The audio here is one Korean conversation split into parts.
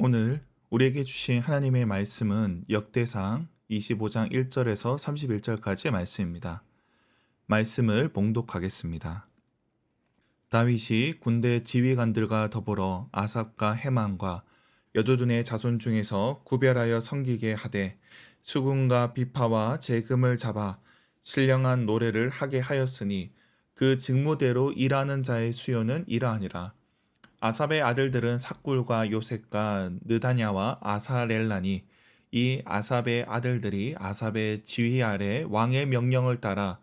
오늘 우리에게 주신 하나님의 말씀은 역대상 25장 1절에서 31절까지의 말씀입니다. 말씀을 봉독하겠습니다. 다윗이 군대 지휘관들과 더불어 아삽과 헤만과 여두둔의 자손 중에서 구별하여 섬기게 하되 수금과 비파와 재금을 잡아 신령한 노래를 하게 하였으니 그 직무대로 일하는 자의 수요는 이러하니라. 아삽의 아들들은 삭굴과 요셉과 느다냐와 아사렐라니, 이 아삽의 아들들이 아삽의 지휘 아래 왕의 명령을 따라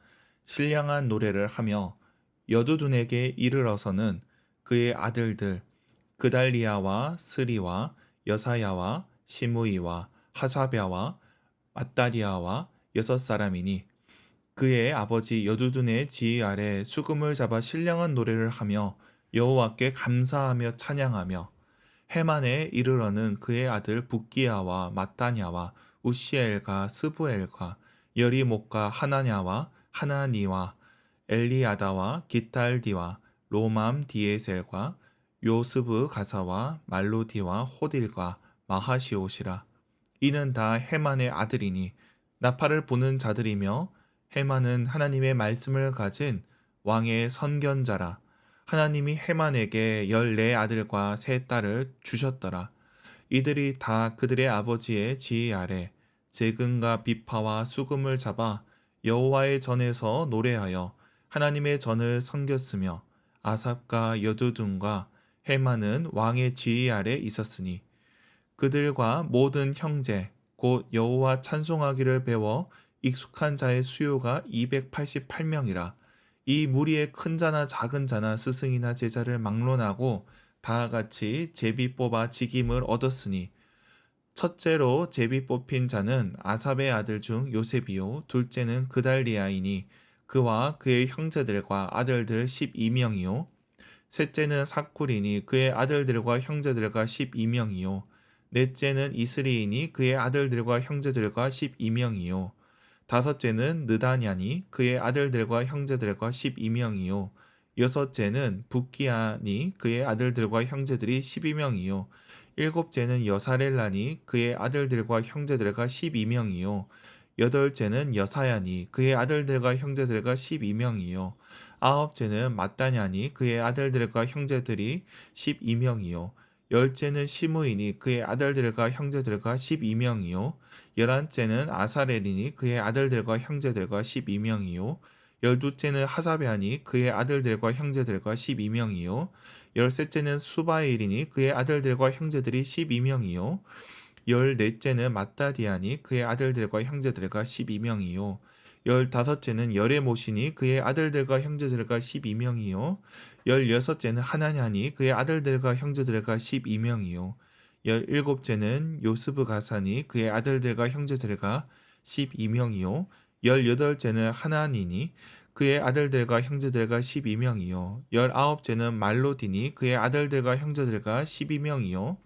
신령한 노래를 하며 여두둔에게 이르러서는 그의 아들들 그달리아와 스리와 여사야와 시므이와 하사랴와 앗다리아와 여섯 사람이니, 그의 아버지 여두둔의 지휘 아래 수금을 잡아 신령한 노래를 하며 여호와께 감사하며 찬양하며, 해만에 이르러는 그의 아들 붓기야와 마따냐와 우시엘과 스부엘과 여리목과 하나냐와 하나니와 엘리아다와 기탈디와 로맘 디에셀과 요스브 가사와 말로디와 호딜과 마하시옷이라. 이는 다 해만의 아들이니 나팔을 부는 자들이며, 해만은 하나님의 말씀을 가진 왕의 선견자라. 하나님이 해만에게 14아들과 3딸을 주셨더라. 이들이 다 그들의 아버지의 지휘 아래 재금과 비파와 수금을 잡아 여호와의 전에서 노래하여 하나님의 전을 섬겼으며, 아삽과 여두둔과 해만은 왕의 지휘 아래 있었으니 그들과 모든 형제 곧 여호와 찬송하기를 배워 익숙한 자의 수요가 288명이라. 이 무리의 큰 자나 작은 자나 스승이나 제자를 막론하고 다 같이 제비 뽑아 직임을 얻었으니, 첫째로 제비 뽑힌 자는 아삽의 아들 중 요셉이요, 둘째는 그달리아이니 그와 그의 형제들과 아들들 12명이요, 셋째는 삭굴이니 그의 아들들과 형제들과 12명이요, 넷째는 이스리이니 그의 아들들과 형제들과 12명이요, 다섯째는 느다냐니 그의 아들들과 형제들과 12명이요, 여섯째는 붓기야니 그의 아들들과 형제들이 12명이요, 일곱째는 여사렐라니 그의 아들들과 형제들과 12명이요, 여덟째는 여사야니 그의 아들들과 형제들과 12명이요, 아홉째는 마따냐니 그의 아들들과 형제들이 12명이요, 열째는 시므이니 그의 아들들과 형제들과 12명이요, 열한째는 아사렐이니 그의 아들들과 형제들과 12명이요, 열두째는 하사랴니 그의 아들들과 형제들과 12명이요, 열셋째는 수바일이니 그의 아들들과 형제들이 12명이요, 열넷째는 마따디아니 그의 아들들과 형제들과 12명이요, 열다섯째는 여레모시니 그의 아들들과 형제들과 12명이요, 열여섯째는 하나냐니 그의 아들들과 형제들과 12명이요, 열일곱째는 요스브 가사니 그의 아들들과 형제들과 12명이요, 열여덟째는 하나니니 그의 아들들과 형제들과 12명이요, 열아홉째는 말로디니 그의 아들들과 형제들과 12명이요,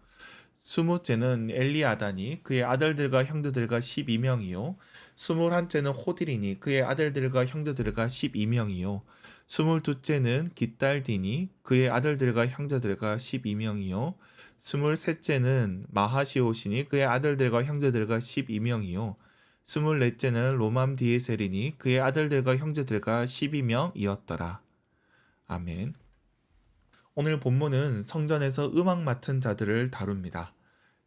스무째는 엘리아다니 그의 아들들과 형제들과 12명이요, 스물한째는 호딜이니 그의 아들들과 형제들과 12명이요, 스물두째는 깃달디니 그의 아들들과 형제들과 12명이요, 스물셋째는 마하시오시니 그의 아들들과 형제들과 12명이요, 스물넷째는 로맘 디에셀이니 그의 아들들과 형제들과 12명이었더라. 아멘. 오늘 본문은 성전에서 음악 맡은 자들을 다룹니다.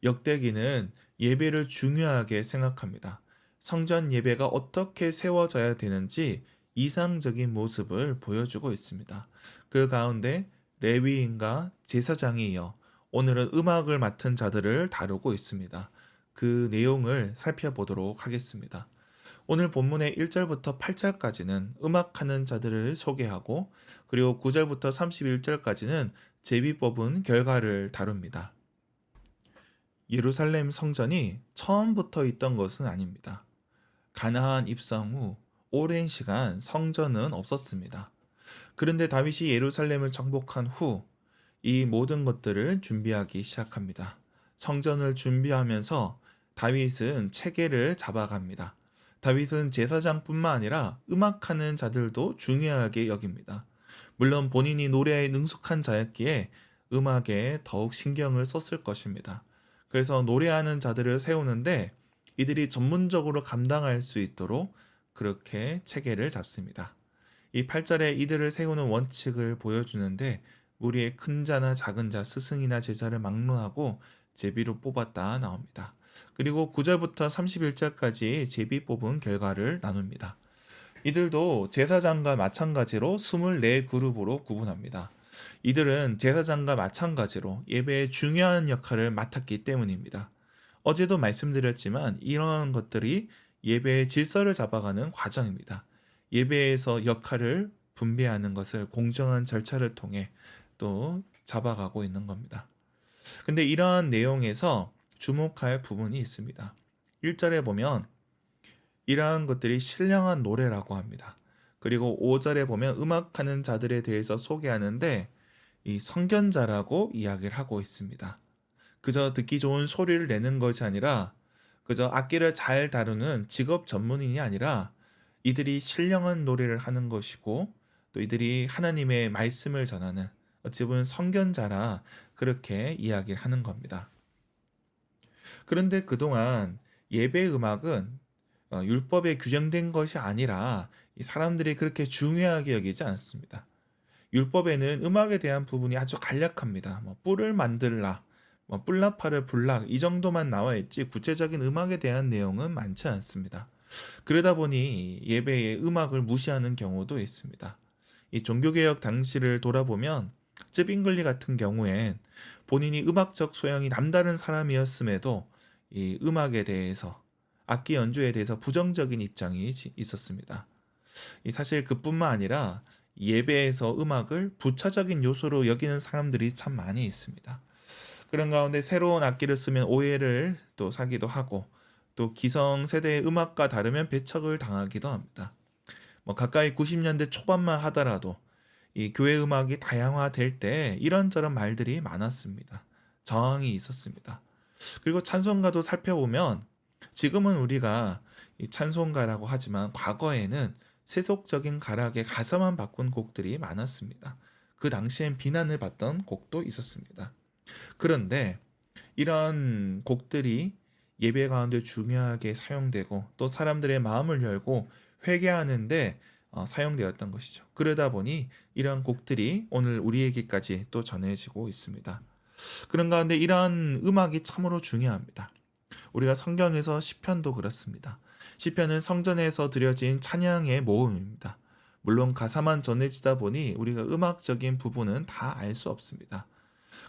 역대기는 예배를 중요하게 생각합니다. 성전 예배가 어떻게 세워져야 되는지 이상적인 모습을 보여주고 있습니다. 그 가운데 레위인과 제사장이 이어 오늘은 음악을 맡은 자들을 다루고 있습니다. 그 내용을 살펴보도록 하겠습니다. 오늘 본문의 1절부터 8절까지는 음악하는 자들을 소개하고, 그리고 9절부터 31절까지는 제비 뽑은 결과를 다룹니다. 예루살렘 성전이 처음부터 있던 것은 아닙니다. 가나안 입성 후 오랜 시간 성전은 없었습니다. 그런데 다윗이 예루살렘을 정복한 후 이 모든 것들을 준비하기 시작합니다. 성전을 준비하면서 다윗은 체계를 잡아갑니다. 다윗은 제사장뿐만 아니라 음악하는 자들도 중요하게 여깁니다. 물론 본인이 노래에 능숙한 자였기에 음악에 더욱 신경을 썼을 것입니다. 그래서 노래하는 자들을 세우는데 이들이 전문적으로 감당할 수 있도록 그렇게 체계를 잡습니다. 이 8절에 이들을 세우는 원칙을 보여주는데 무리의 큰 자나 작은 자, 스승이나 제자를 막론하고 제비로 뽑았다 나옵니다. 그리고 9절부터 31절까지 제비 뽑은 결과를 나눕니다. 이들도 제사장과 마찬가지로 24그룹으로 구분합니다. 이들은 제사장과 마찬가지로 예배의 중요한 역할을 맡았기 때문입니다. 어제도 말씀드렸지만 이런 것들이 예배의 질서를 잡아가는 과정입니다. 예배에서 역할을 분배하는 것을 공정한 절차를 통해 또 잡아가고 있는 겁니다. 근데 이러한 내용에서 주목할 부분이 있습니다. 1절에 보면 이러한 것들이 신령한 노래라고 합니다. 그리고 5절에 보면 음악하는 자들에 대해서 소개하는데 이 성견자라고 이야기를 하고 있습니다. 그저 듣기 좋은 소리를 내는 것이 아니라 그저 악기를 잘 다루는 직업 전문인이 아니라 이들이 신령한 노래를 하는 것이고 또 이들이 하나님의 말씀을 전하는 어찌 보면 성견자라 그렇게 이야기를 하는 겁니다. 그런데 그동안 예배 음악은 율법에 규정된 것이 아니라 이 사람들이 그렇게 중요하게 여기지 않습니다. 율법에는 음악에 대한 부분이 아주 간략합니다. 뿔을 만들라, 뿔나파를 불라 이 정도만 나와 있지 구체적인 음악에 대한 내용은 많지 않습니다. 그러다 보니 예배에 음악을 무시하는 경우도 있습니다. 이 종교개혁 당시를 돌아보면 쯔빙글리 같은 경우엔 본인이 음악적 소양이 남다른 사람이었음에도 이 음악에 대해서 악기 연주에 대해서 부정적인 입장이 있었습니다. 사실 그뿐만 아니라 예배에서 음악을 부차적인 요소로 여기는 사람들이 참 많이 있습니다. 그런 가운데 새로운 악기를 쓰면 오해를 또 사기도 하고 또 기성 세대의 음악과 다르면 배척을 당하기도 합니다. 가까이 90년대 초반만 하더라도 이 교회 음악이 다양화될 때 이런저런 말들이 많았습니다. 저항이 있었습니다. 그리고 찬송가도 살펴보면 지금은 우리가 이 찬송가라고 하지만 과거에는 세속적인 가락의 가사만 바꾼 곡들이 많았습니다. 그 당시엔 비난을 받던 곡도 있었습니다. 그런데 이런 곡들이 예배 가운데 중요하게 사용되고 또 사람들의 마음을 열고 회개하는데 사용되었던 것이죠. 그러다 보니 이러한 곡들이 오늘 우리에게까지 또 전해지고 있습니다. 그런 가운데 이러한 음악이 참으로 중요합니다. 우리가 성경에서 시편도 그렇습니다. 시편은 성전에서 드려진 찬양의 모음입니다. 물론 가사만 전해지다 보니 우리가 음악적인 부분은 다 알 수 없습니다.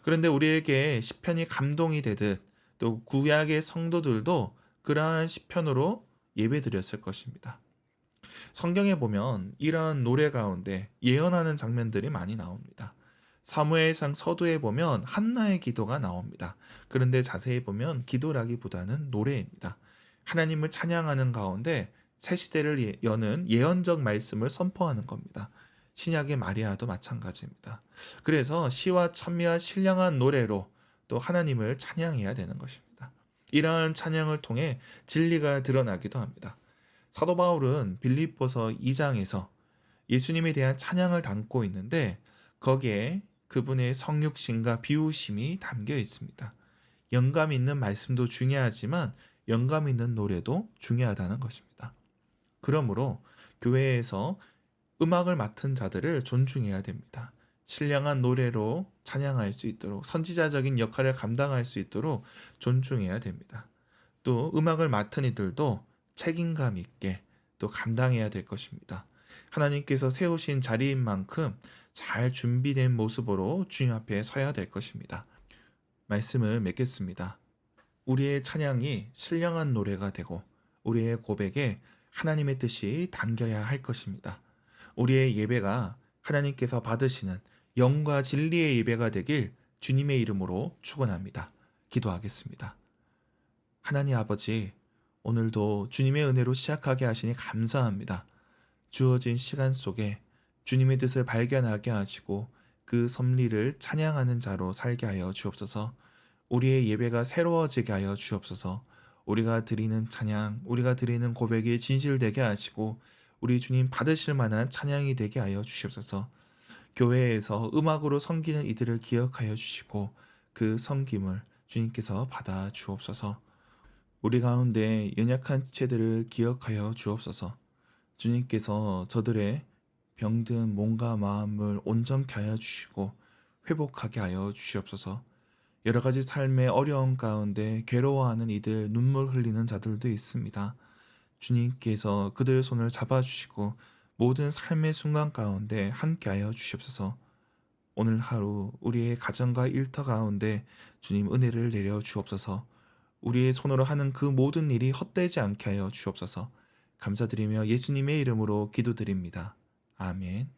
그런데 우리에게 시편이 감동이 되듯 또 구약의 성도들도 그러한 시편으로 예배드렸을 것입니다. 성경에 보면 이러한 노래 가운데 예언하는 장면들이 많이 나옵니다. 사무엘상 서두에 보면 한나의 기도가 나옵니다. 그런데 자세히 보면 기도라기보다는 노래입니다. 하나님을 찬양하는 가운데 새 시대를 여는 예언적 말씀을 선포하는 겁니다. 신약의 마리아도 마찬가지입니다. 그래서 시와 찬미와 신령한 노래로 또 하나님을 찬양해야 되는 것입니다. 이러한 찬양을 통해 진리가 드러나기도 합니다. 사도 바울은 빌립보서 2장에서 예수님에 대한 찬양을 담고 있는데 거기에 그분의 성육신과 비우심이 담겨 있습니다. 영감 있는 말씀도 중요하지만 영감 있는 노래도 중요하다는 것입니다. 그러므로 교회에서 음악을 맡은 자들을 존중해야 됩니다. 신령한 노래로 찬양할 수 있도록 선지자적인 역할을 감당할 수 있도록 존중해야 됩니다. 또 음악을 맡은 이들도 책임감 있게 또 감당해야 될 것입니다. 하나님께서 세우신 자리인 만큼 잘 준비된 모습으로 주님 앞에 서야 될 것입니다. 말씀을 맺겠습니다. 우리의 찬양이 신령한 노래가 되고 우리의 고백에 하나님의 뜻이 담겨야 할 것입니다. 우리의 예배가 하나님께서 받으시는 영과 진리의 예배가 되길 주님의 이름으로 축원합니다. 기도하겠습니다. 하나님 아버지, 오늘도 주님의 은혜로 시작하게 하시니 감사합니다. 주어진 시간 속에 주님의 뜻을 발견하게 하시고 그 섭리를 찬양하는 자로 살게 하여 주옵소서. 우리의 예배가 새로워지게 하여 주옵소서. 우리가 드리는 찬양, 우리가 드리는 고백이 진실되게 하시고 우리 주님 받으실 만한 찬양이 되게 하여 주시옵소서. 교회에서 음악으로 섬기는 이들을 기억하여 주시고 그 섬김을 주님께서 받아 주옵소서. 우리 가운데 연약한 지체들을 기억하여 주옵소서. 주님께서 저들의 병든 몸과 마음을 온전케 하여 주시고 회복하게 하여 주시옵소서. 여러 가지 삶의 어려움 가운데 괴로워하는 이들, 눈물 흘리는 자들도 있습니다. 주님께서 그들의 손을 잡아주시고 모든 삶의 순간 가운데 함께하여 주시옵소서. 오늘 하루 우리의 가정과 일터 가운데 주님 은혜를 내려 주옵소서. 우리의 손으로 하는 그 모든 일이 헛되지 않게 하여 주옵소서. 감사드리며 예수님의 이름으로 기도드립니다. 아멘.